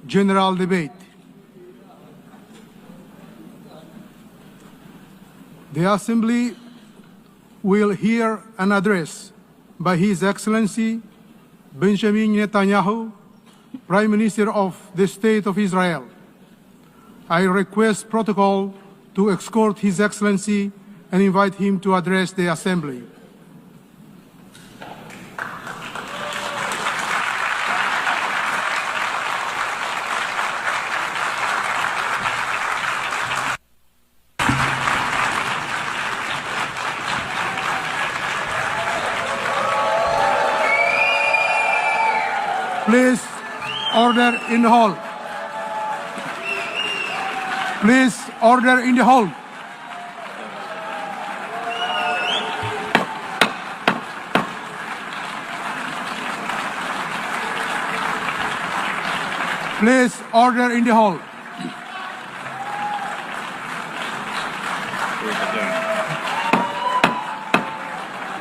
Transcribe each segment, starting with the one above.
general debate. The Assembly will hear an address by His Excellency Benjamin Netanyahu, Prime Minister of the State of Israel. I request protocol to escort His Excellency and invite him to address the Assembly. Please, order in the hall. Please, order in the hall. Please, order in the hall.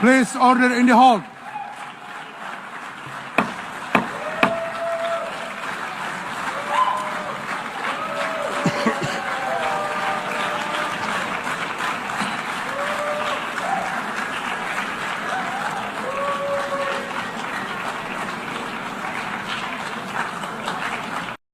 Please, order in the hall.